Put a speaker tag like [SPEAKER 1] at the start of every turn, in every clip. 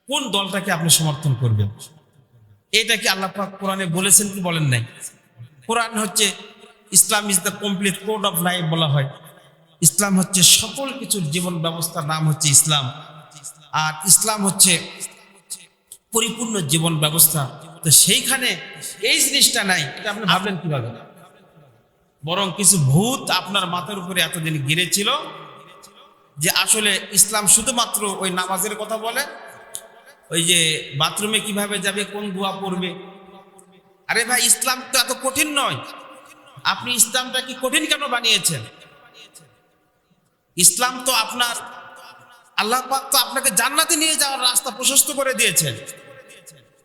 [SPEAKER 1] কোন দলটাকে আপনি সমর্থন করবেন? এটা কি আল্লাহ পাক কোরআনে বলেছেন কি বলেন নাই? কোরআন হচ্ছে Islam is the complete code of life বলা হয়। ইসলাম হচ্ছে সকল কিছুর জীবন ব্যবস্থার নাম হচ্ছে ইসলাম। আর ইসলাম হচ্ছে পরিপূর্ণ জীবন ব্যবস্থা। তো সেইখানে এই জিনিসটা নাই, এটা আপনি ভাবলেন কিভাবে? বরং কিছু ভূত আপনার মাথার উপরে এতদিন গিরেছিল যে আসলে ইসলাম শুধুমাত্র ওই নামাজের কথা বলে, ওই যে বাথরুমে কিভাবে যাবে, কোন দোয়া পড়বে। আরে ভাই, ইসলাম তো এত কঠিন নয়। আপনি ইসলামটা কি কঠিন কেন বানিয়েছেন? ইসলাম তো আপনার, আল্লাহ পাক তো আপনাকে জান্নাতে নিয়ে যাওয়ার রাস্তা প্রশস্ত করে দিয়েছেন।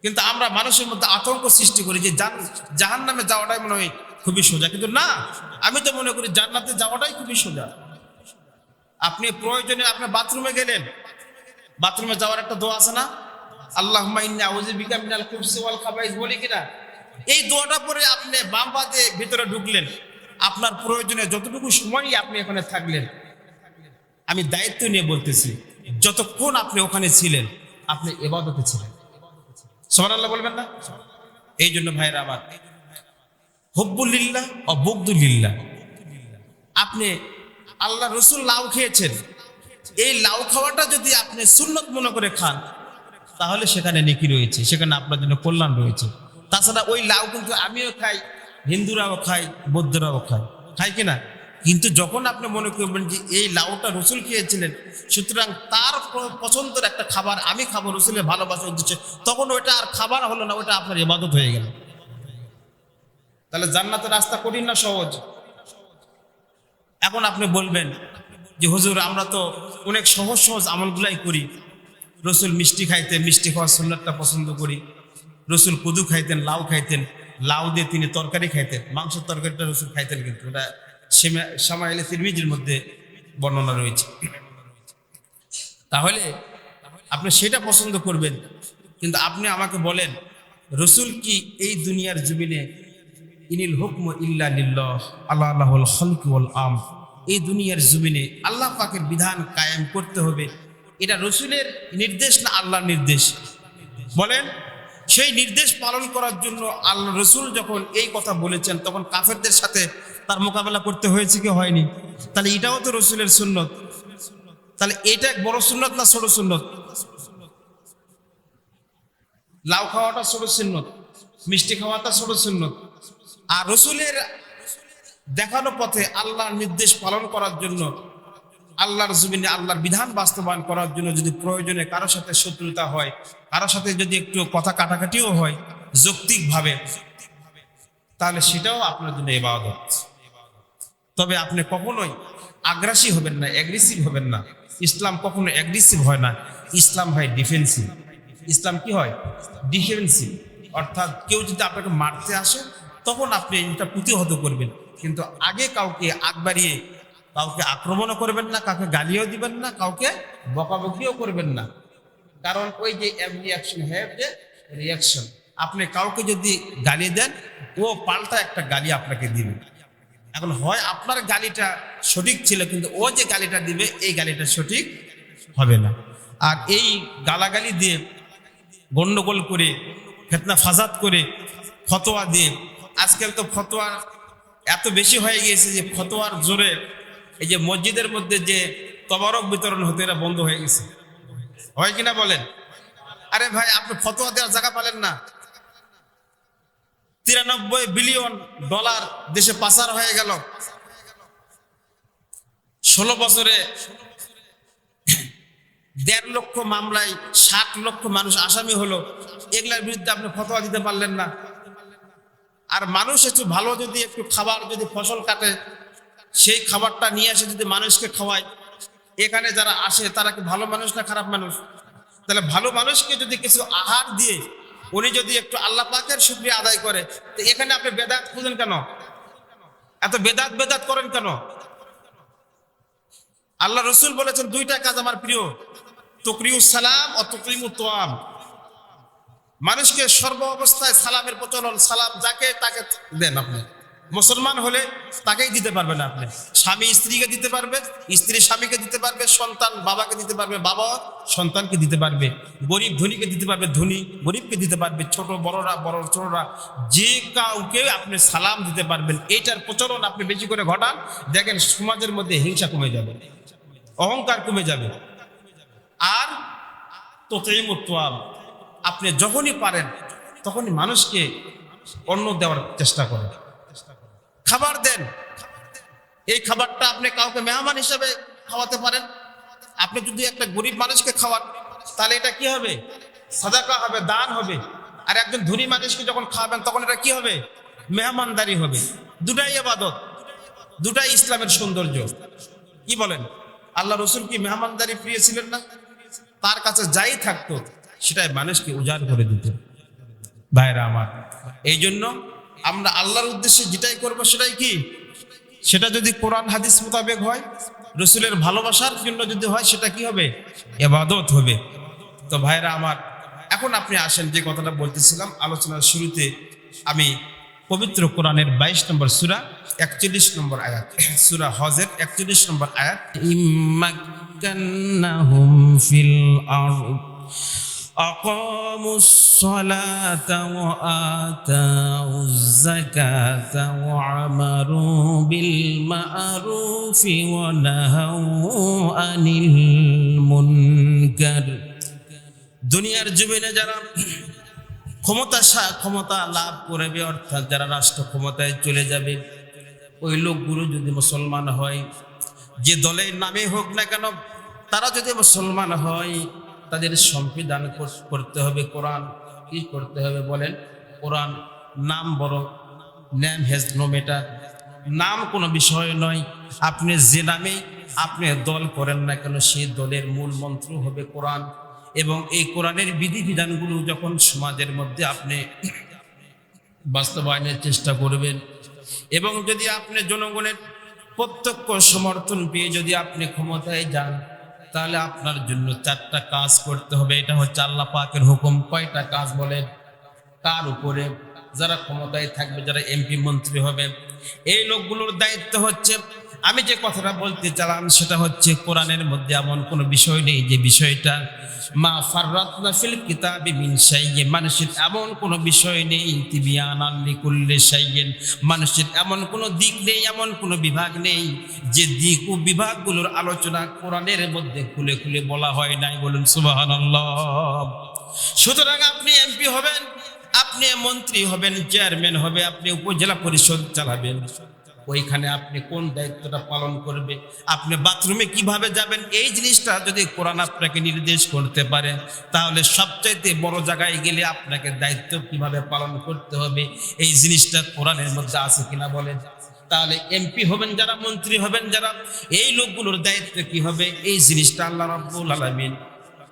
[SPEAKER 1] কিন্তু আমরা মানুষের মধ্যে আতঙ্ক সৃষ্টি করি যে জাহান্নামে যাওয়াটাই মনে হয় খুবই সোজা, কিন্তু না, আমি তো মনে করি জান্নাতে যাওয়াটাই খুবই সোজা। আপনি প্রয়োজনে আপনার বাথরুমে গেলেন, বাথরুমে যাওয়ার একটা দোয়া আছে না, আল্লাহুম্মা ইন্নী আউযু বিকা মিনাল খুবসি ওয়াল খাবাইস, বলি কিনা? এই দোয়াটা পরে আপনি বাম পা দিয়ে ভিতরে ঢুকলেন, আপনার প্রয়োজনে যতটুকু সময়ই আপনি এখানে থাকলেন, আমি দায়িত্ব নিয়ে বলতেছি, যতক্ষণ আপনি ওখানে ছিলেন আপনি ইবাদতে ছিলেন। সুবহানাল্লাহ বলবেন না? এই জন্য ভাইরা আমার, হুব্বুলিল্লাহ ও বুগদুলিল্লাহ। আপনি আল্লাহ রসুল লাউ খেয়েছেন, এই লাউ খাওয়াটা যদি আপনি সুন্নত মনে করে খান, তাহলে সেখানে নেকি রয়েছে, সেখানে আপনার জন্য কল্যাণ রয়েছে। তাছাড়া ওই লাউ কিন্তু আমিও খাই, হিন্দুরাও খাই, বৌদ্ধরাও খাই, খাই কিনা? কিন্তু যখন আপনি মনে করবেন যে এই লাউটা রসুল খেয়েছিলেন, সুতরাং তার পছন্দের একটা খাবার আমি খাবো রসুলের ভালোবাসার উদ্দেশ্যে, তখন ওইটা আর খাবার হলো না, ওইটা আপনার ইবাদত হয়ে গেল। তাহলে জান্নাতের রাস্তা কঠিন না সহজ? এখন আপনি বলবেন যে হুজুর, আমরা তো অনেক সহজ সহজ আমলগুলাই করি। রসুল মিষ্টি খাইতেন, মিষ্টি খাওয়ার সুন্নাতটা পছন্দ করি। রসুল কদু খাইতেন, লাউ খাইতেন, লাউ দিয়ে তিনি তরকারি খাইতেন, মাংসের তরকারিটা রসুল খাইতেন, কিন্তু ওটা শামাইলে তিরমিজির মধ্যে বর্ণনা রয়েছে। তাহলে আপনি সেটা পছন্দ করবেন, কিন্তু আপনি আমাকে বলেন, রসুল কি এই দুনিয়ার জমিনে ইনিল হুকম ইল্লা লিল্লাহ আল্লাহুল খালকু ওয়াল আমর, এই দুনিয়ার জমিনে আল্লাহ পাকের বিধান কায়েম করতে হবে, এটা রসুলের নির্দেশ না আল্লাহর নির্দেশ? বলেন। সেই নির্দেশ পালন করার জন্য আল্লাহ রসুল যখন এই কথা বলেছেন, তখন কাফেরদের সাথে তার মোকাবেলা করতে হয়েছে কি হয়নি? তাহলে এটাও তো রসুলের সুন্নত। তাহলে এটা এক বড় সুন্নত না ছোট সুন্নত? লাউ খাওয়াটা ছোট সুন্নত, মিষ্টি খাওয়াটা ছোট সুন্নত। আর রসুলের দেখানো পথে আল্লাহর নির্দেশ পালন করার জন্য, আল্লাহর জমিনে আল্লাহর বিধান বাস্তবায়ন করার জন্য যদি প্রয়োজনে কারোর সাথে শত্রুতা হয়, কারোর সাথে যদি একটু কথা কাটাকাটিও হয় যৌক্তিকভাবে, তাহলে সেটাও আপনার জন্য ইবাদত। তবে আপনি কখনোই আগ্রাসী হবেন না, অ্যাগ্রেসিভ হবেন না। ইসলাম কখনো অ্যাগ্রেসিভ হয় না, ইসলাম হয় ডিফেন্সিভ। ইসলাম কি হয়? ডিফেন্সিভ। অর্থাৎ কেউ যদি আপনাকে মারতে আসে, তখন আপনি এটা প্রতিহত করবেন, কিন্তু আগে কাউকে আগ বাড়িয়ে কাউকে আক্রমণও করবেন না, কাউকে গালিও দিবেন না, কাউকে বকাবকিও করবেন না। কারণ ওই যে every action have a reaction. আপনি কাউকে যদি গালি দেন, ও পাল্টা একটা গালি আপনাকে দিবে। এখন হয় আপনার গালিটা সঠিক ছিল, কিন্তু ও যে গালিটা দিবে এই গালিটা সঠিক হবে না। আর এই গালাগালি দিয়ে, গন্ডগোল করে, ফিতনা ফাসাদ করে, ফতোয়া দিয়ে, আজকাল তো ফতোয়া এত বেশি হয়ে গিয়েছে যে ফতোয়ার জোরে এই যে মসজিদের মধ্যে যে তবারক বিতরণ হতে, এরা বন্ধ হয়ে গেছে। হয় কিনা বলেন? আরে ভাই, আপনি ফতোয়া দেওয়ার জায়গা পালেন না। 93 বিলিয়ন ডলার দেশে পাচার হয়ে গেল। 16 বছরে 1.5 লক্ষ মামলায় 60 লক্ষ মানুষ আসামি হলো। এগুলার বিরুদ্ধে আপনি ফতোয়া দিতে পারলেন না। আর মানুষ একটু ভালো, যদি একটু খাবার, যদি ফসল কাটে, সেই খাবারটা নিয়ে এসে যদি মানুষকে খাওয়ায়, এখানে যারা আসে তারা কি ভালো মানুষ না খারাপ মানুষ? তাহলে ভালো মানুষকে যদি কিছু আহার দিয়ে উনি যদি একটু আল্লাহ পাকের শুকরিয়া আদায় করে, তো এখানে আপনি বেদাত খুঁজেন কেন? এত বেদাত বেদাত করেন কেন? আল্লাহ রসুল বলেছেন দুইটা কাজ আমার প্রিয়, তুকরিউস সালাম ও তুকরিমুত তোয়াম। মানুষকে সর্ব অবস্থায় সালামের প্রচলন, সালাম যাকে তাকে দেন আপনি। মুসলমান হলে তাকেই দিতে পারবে না আপনি। স্বামী স্ত্রীকে দিতে পারবে, স্ত্রী স্বামীকে দিতে পারবে, সন্তান বাবাকে দিতে পারবে, বাবা সন্তানকে দিতে পারবে, গরিব ধনীকে দিতে পারবে, ধনী গরিবকে দিতে পারবে, ছোট বড়রা বড় ছোটরা যে কাউকে আপনি সালাম দিতে পারবেন। এইটার প্রচলন আপনি বেশি করে ঘটান, দেখেন সমাজের মধ্যে হিংসা কমে যাবে, অহংকার কমে যাবে। আর তোয়াম, আপনি যখনই পারেন তখনই মানুষকে অন্ন দেওয়ার চেষ্টা করেন, খাবার দেন। এই খাবারটা আপনি কাউকে মেহমান হিসেবে খাওয়াতে পারেন। আপনি যদি একটা গরিব মানুষকে খাওয়ান তাহলে এটা কি হবে? সাদাকা হবে, দান হবে। আর একজন ধনী মানুষকে যখন খাওয়াবেন তখন এটা কি হবে? মেহমানদারি হবে। দুটাই ইবাদত, দুটাই ইসলামের সৌন্দর্য। কি বলেন? আল্লাহ রসুল কি মেহমানদারি প্রিয় ছিলেন না? তার কাছে যাই থাকতো সেটাই মানুষকে উজাড় করে দিত। ভাইরা আমার, এই জন্য আমরা আল্লাহর উদ্দেশ্যে যেটাই করবো সেটাই কি, সেটা যদি কোরআন হাদিস মোতাবেক হয়, রসুলের ভালোবাসার জন্য যদি হয়, সেটা কি হবে? ইবাদত হবে। তো ভাইরা আমার, এখন আপনি আসেন যে কথাটা বলতেছিলাম আলোচনার শুরুতে, আমি পবিত্র কোরআনের 22 নম্বর সূরা 41 নম্বর আয়াত, সূরা হজের 41 নম্বর আয়াত, ইম্মাক্কান্নাহুম ফিল আরদ আকামুস সালাতা ওয়া আতাউজ যাকাতা ওয়া আমারু বিল মা'রুফি ওয়া নাহাউ আনিল মুনকার। দুনিয়ার জমিনে যারা ক্ষমতা লাভ করবে, অর্থাৎ যারা রাষ্ট্র ক্ষমতায় চলে যাবে, ওই লোকগুলো যদি মুসলমান হয়, যে দলের নামে হোক না কেন, তারা যদি মুসলমান হয়, তাদের সংবিধান করতে হবে কোরআন। কি করতে হবে বলেন? কোরআন। নাম বড়, নেম হ্যাজ নো ম্যাটার, নাম কোনো বিষয় নয়। আপনি যে নামেই আপনি দল করেন না কেন, সেই দলের মূল মন্ত্র হবে কোরআন। এবং এই কোরআনের বিধিবিধানগুলো যখন সমাজের মধ্যে আপনি বাস্তবায়নের চেষ্টা করবেন, এবং যদি আপনি জনগণের প্রত্যক্ষ সমর্থন পেয়ে যদি আপনি ক্ষমতায় যান, তাহলে আপনার জন্য 4টা কাজ করতে হবে। এটা হচ্ছে আল্লাহ পাকের হুকুম। কয়টা কাজ বলেন? কার উপরে? যারা ক্ষমতায় থাকবে, যারা এমপি মন্ত্রী হবে, এই লোকগুলোর দায়িত্ব হচ্ছে, আমি যে কথাটা বলতে চালাম সেটা হচ্ছে, কোরআনের মধ্যে এমন কোনো বিষয় নেই যে বিষয়টা মা ফাররাতনা ফিল কিতাবি মিন শাইইন, মানুষের এমন কোনো বিষয় নেই তিবিয়ানান লিকুল্লি শাইইন, মানুষের এমন কোনো দিক নেই, এমন কোনো বিভাগ নেই যে দিক ও বিভাগগুলোর আলোচনা কোরআনের মধ্যে খুলে খুলে বলা হয় নাই। বলুন সুবহানাল্লাহ। সুতরাং আপনি এমপি হবেন, আপনি মন্ত্রী হবেন, চেয়ারম্যান হবে, আপনি উপজেলা পরিষদ চালাবেন, ওইখানে আপনি কোন দায়িত্বটা পালন করবে, আপনি বাথরুমে কিভাবে যাবেন, এই জিনিসটা যদি কোরআন আপনাকে নির্দেশ করতে পারে, তাহলে সবচাইতে বড় জায়গায় গেলে আপনাকে দায়িত্ব কিভাবে পালন করতে হবে, এই জিনিসটা কোরআনের মধ্যে আছে কিনা বলেন। তাহলে এমপি হবেন যারা, মন্ত্রী হবেন যারা, এই লোকগুলোর দায়িত্ব কি হবে, এই জিনিসটা আল্লাহ রাব্বুল আলামিন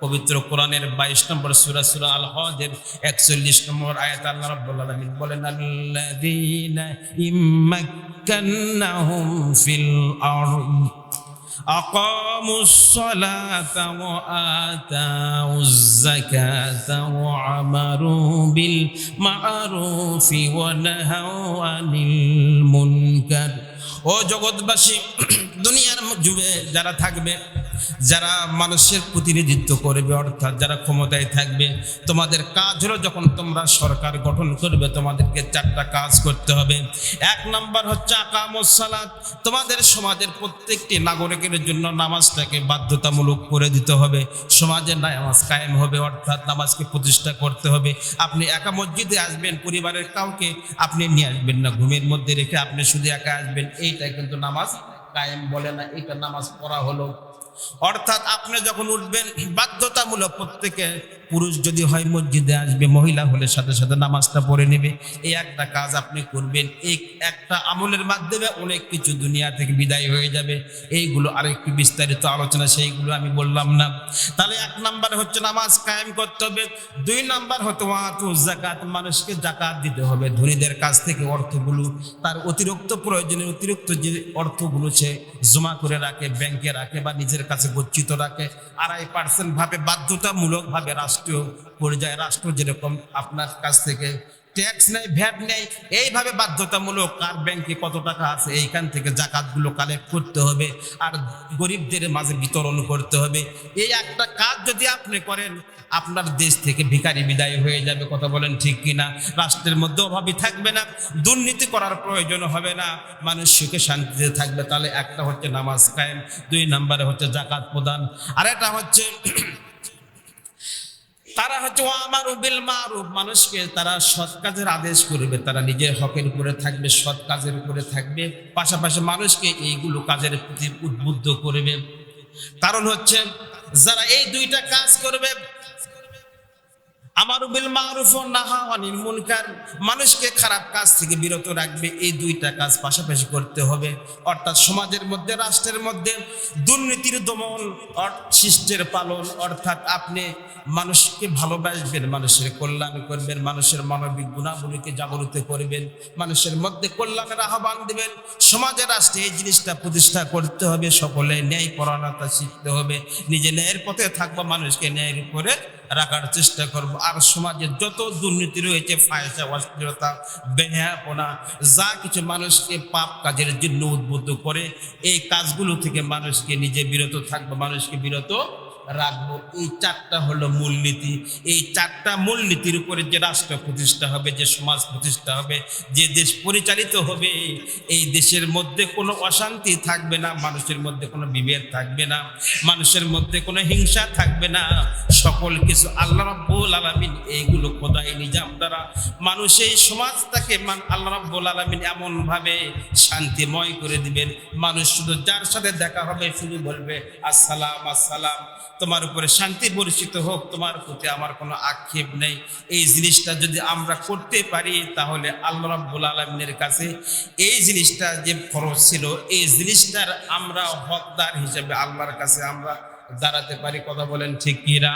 [SPEAKER 1] পবিত্র কোরআনের 22 নম্বর সূরা, সূরা আল হজের 41 নম্বর আয়াত আল্লাহ রাব্বুল আলামিন বলেন, আল্লাযীনা ইম্মাক্কান্নাহুম ফিল আরদ আকামুস সালাতা ওয়া আতাউজ যাকাতা ওয়া আমারু বিল মা'রুফি ওয়া নাহাউ আনিল মুনকার। ও জগৎবাসী, দুনিয়ার যুগে যারা থাকবে, যারা মানুষের প্রতিনিধিত্ব করবে, অর্থাৎ যারা ক্ষমতায় থাকবে, তোমাদের কাজ হলো, যখন তোমরা সরকার গঠন করবে, তোমাদেরকে 4টা কাজ করতে হবে। 1 নম্বর হচ্ছে আকামুস সালাত, তোমাদের সমাজের প্রত্যেকটি নাগরিকের জন্য নামাজটাকে বাধ্যতামূলক করে দিতে হবে। সমাজে নামাজ কায়েম হবে, অর্থাৎ নামাজকে প্রতিষ্ঠা করতে হবে। আপনি একা মসজিদে আসবেন, পরিবারের কাউকে আপনি নিয়ে আসবেন না, ঘুমের মধ্যে রেখে আপনি শুধু একা আসবেন, এইটা কিন্তু নামাজ কায়েম বলে না, এটা নামাজ পড়া হলো। অর্থাৎ আপনি যখন উঠবেন, বাধ্যতামূলক প্রত্যেকে, পুরুষ যদি হয় মসজিদে আসবে, মহিলা হলে সাথে সাথে নামাজটা পড়ে নেবে। এই একটা কাজ আপনি করবেন, এই একটা আমলের মাধ্যমে অনেক কিছু দুনিয়া থেকে বিদায় হয়ে যাবে। এইগুলো আরেকটু বিস্তারিত আলোচনা, সেইগুলো আমি বললাম না। তাহলে 1 নাম্বার হচ্ছে নামাজ কায়েম করতে হবে। 2 নাম্বার হচ্ছে ওয়াতুজ যাকাত, মানুষকে যাকাত দিতে হবে। ধনীদের কাছ থেকে অর্থগুলো, তার অতিরিক্ত প্রয়োজনের অতিরিক্ত যে অর্থগুলো সে জমা করে রাখে, ব্যাংকে রাখে বা নিজের কাছে গচ্ছিত রাখে, 2.5% ভাবে বাধ্যতামূলক ভাবে রাষ্ট্রীয় পর্যায়ে, রাষ্ট্র যেরকম আপনার কাছ থেকে ট্যাক্স নেই, ভ্যাট নেই, এইভাবে বাধ্যতামূলক কার ব্যাংকে কত টাকা আছে এইখান থেকে জাকাতগুলো কালেক্ট করতে হবে আর গরিবদের মাঝে বিতরণ করতে হবে। এই একটা কাজ যদি আপনি করেন, আপনার দেশ থেকে ভিখারি বিদায় হয়ে যাবে। কথা বলেন ঠিক কিনা? রাষ্ট্রের মধ্যে অভাবী থাকবে না, দুর্নীতি করার প্রয়োজন হবে না, মানুষ সুখে শান্তিতে থাকবে। তাহলে একটা হচ্ছে নামাজ কায়েম, 2 নম্বরে হচ্ছে জাকাত প্রদান, আর এটা হচ্ছে তারা হচ্ছে আমারু বিল মারুফ, মানুষকে তারা সৎ কাজের আদেশ করবে, তারা নিজের হকের উপরে থাকবে, সৎ কাজের উপরে থাকবে, পাশাপাশি মানুষকে এইগুলো কাজের প্রতি উদ্বুদ্ধ করবে। কারণ হচ্ছে যারা এই 2টা কাজ করবে, আমারু বিল মারুফ ও নাহা আনিল মুনকার, মানুষকে খারাপ কাজ থেকে বিরত রাখবে, এই 2টা কাজ পাশাপাশি করতে হবে। অর্থাৎ সমাজের মধ্যে, রাষ্ট্রের মধ্যে দুর্নীতির দমন, শিষ্টের পালন, অর্থাৎ আপনি মানুষকে ভালোবাসবেন, মানুষের কল্যাণ করবেন, মানুষের মানবিক গুণাবলীকে জাগরিত করবেন, মানুষের মধ্যে কল্যাণের আহ্বান দিবেন। সমাজে, রাষ্ট্রে এই জিনিসটা প্রতিষ্ঠা করতে হবে। সকলে ন্যায় পরায়ণতা শিখতে হবে, নিজে ন্যায়ের পথে থাকবো, মানুষকে ন্যায়ের উপরে রাখার চেষ্টা করব। আর সমাজে যত দুর্নীতি রয়েছে, ফায়সা, অশ্লীলতা, বেহায়াপনা, যা কিছু মানুষকে পাপ কাজের জন্য উদ্বুদ্ধ করে, এই কাজগুলো থেকে মানুষকে নিজে বিরত থাকবো, মানুষকে বিরত রাখবো। এই 4টা হলো মূলনীতি। এই 4টা মূলনীতির উপরে যে রাষ্ট্র প্রতিষ্ঠা হবে, যে সমাজ প্রতিষ্ঠা হবে, যে দেশ পরিচালিত হবে, এই দেশের মধ্যে কোনো অশান্তি থাকবে না, মানুষের মধ্যে কোনো বিভেদ থাকবে না, মানুষের মধ্যে কোনো হিংসা থাকবে না। সকল কিছু আল্লাহ রাব্বুল আলামিন এইগুলো খোদাই নিজাম দ্বারা মানুষ, এই সমাজটাকে আল্লাহ রাব্বুল আলামিন এমন ভাবে শান্তিময় করে দিবেন, মানুষ শুধু যার সাথে দেখা হবে শুধু বলবে আসসালাম আসসালাম, তোমার উপরে শান্তি বর্ষিত হোক, তোমার প্রতি আমার কোনো আক্ষেপ নেই। এই জিনিসটা যদি আমরা করতে পারি, তাহলে আল্লাহ রাব্বুল আলামিনের কাছে এই জিনিসটা যে ফরজ ছিল, এই জিনিসটার আমরা হকদার হিসেবে আল্লাহর কাছে আমরা দাঁড়াতে পারি। কথা বলেন ঠিক কিনা?